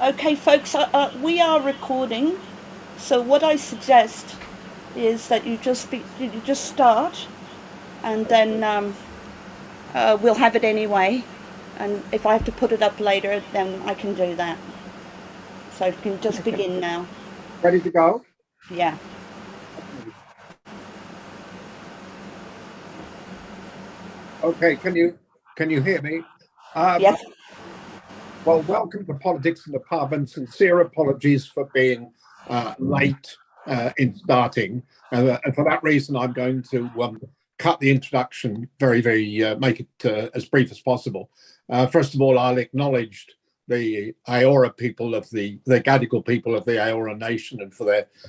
Okay, folks, we are recording, so what I suggest is that you just start, and then we'll have it anyway. And if I have to put it up later, then I can do that. So you can just begin now. Ready to go? Yeah. Okay, can you hear me? Yes. Well, welcome to Politics in the Pub, and sincere apologies for being late in starting. And for that reason, I'm going to cut the introduction make it as brief as possible. First of all, I'll acknowledge the Eora people of the Gadigal people of the Eora Nation, and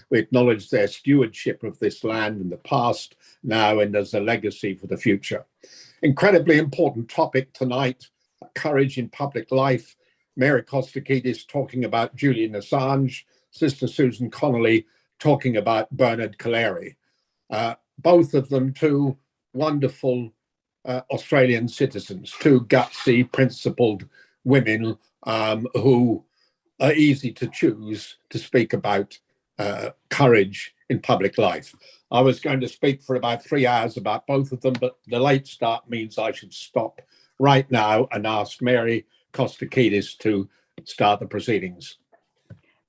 we acknowledge their stewardship of this land in the past, now, and as a legacy for the future. Incredibly important topic tonight: courage in public life. Mary Kostakidis talking about Julian Assange, Sister Susan Connolly talking about Bernard Collaery. Both of them two wonderful Australian citizens, two gutsy, principled women who are easy to choose to speak about courage in public life. I was going to speak for about 3 hours about both of them, but the late start means I should stop right now and ask Mary Kostakidis to start the proceedings.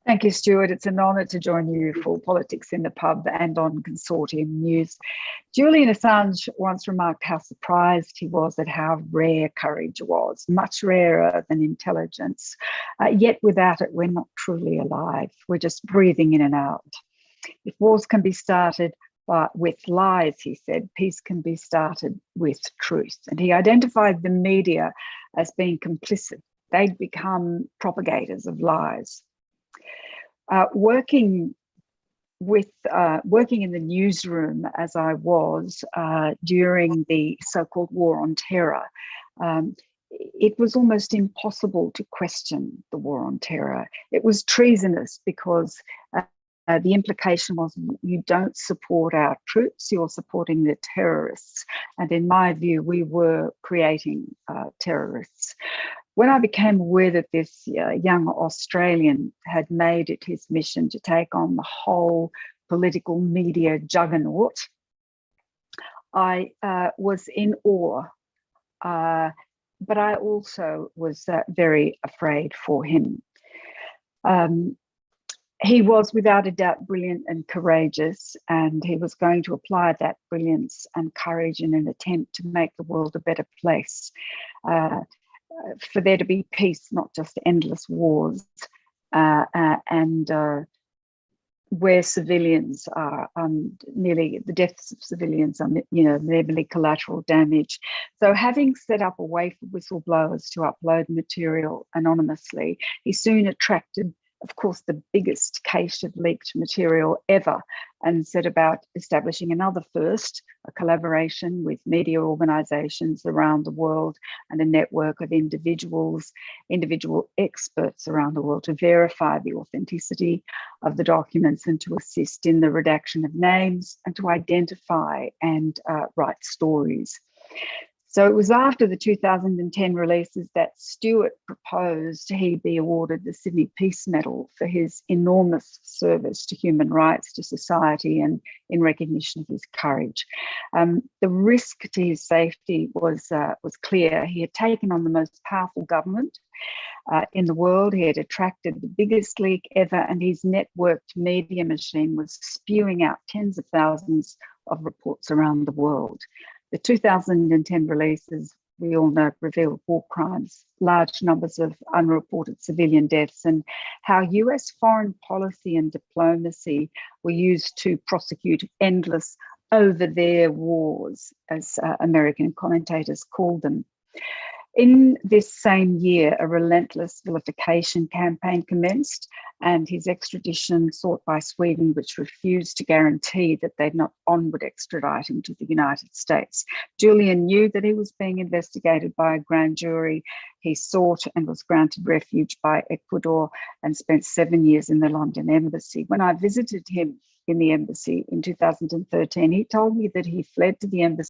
Thank you, Stuart. It's an honour to join you for Politics in the Pub and on Consortium News. Julian Assange once remarked how surprised he was at how rare courage was, much rarer than intelligence. Yet without it, we're not truly alive. We're just breathing in and out. If wars can be started with lies, he said, peace can be started with truth. And he identified the media as being complicit. They'd become propagators of lies. Working in the newsroom as I was during the so-called War on Terror, it was almost impossible to question the War on Terror. It was treasonous because the implication was you don't support our troops, you're supporting the terrorists. And in my view, we were creating terrorists. When I became aware that this young Australian had made it his mission to take on the whole political media juggernaut, I was in awe, but I also was very afraid for him. He was without a doubt brilliant and courageous, and he was going to apply that brilliance and courage in an attempt to make the world a better place. For there to be peace, not just endless wars, and where civilians are nearly the deaths of civilians are, merely collateral damage. So, having set up a way for whistleblowers to upload material anonymously, he soon attracted, of course, the biggest cache of leaked material ever, and set about establishing another first, a collaboration with media organisations around the world and a network of individual experts around the world to verify the authenticity of the documents and to assist in the redaction of names and to identify and write stories. So it was after the 2010 releases that Stewart proposed he be awarded the Sydney Peace Medal for his enormous service to human rights, to society, and in recognition of his courage. The risk to his safety was clear. He had taken on the most powerful government in the world. He had attracted the biggest leak ever, and his networked media machine was spewing out tens of thousands of reports around the world. The 2010 releases, we all know, revealed war crimes, large numbers of unreported civilian deaths, and how US foreign policy and diplomacy were used to prosecute endless over-there wars, as American commentators called them. In this same year, a relentless vilification campaign commenced, and his extradition sought by Sweden, which refused to guarantee that they'd not onward extradite him to the United States. Julian knew that he was being investigated by a grand jury. He sought and was granted refuge by Ecuador and spent 7 years in the London embassy. When I visited him in the embassy in 2013, he told me that he fled to the embassy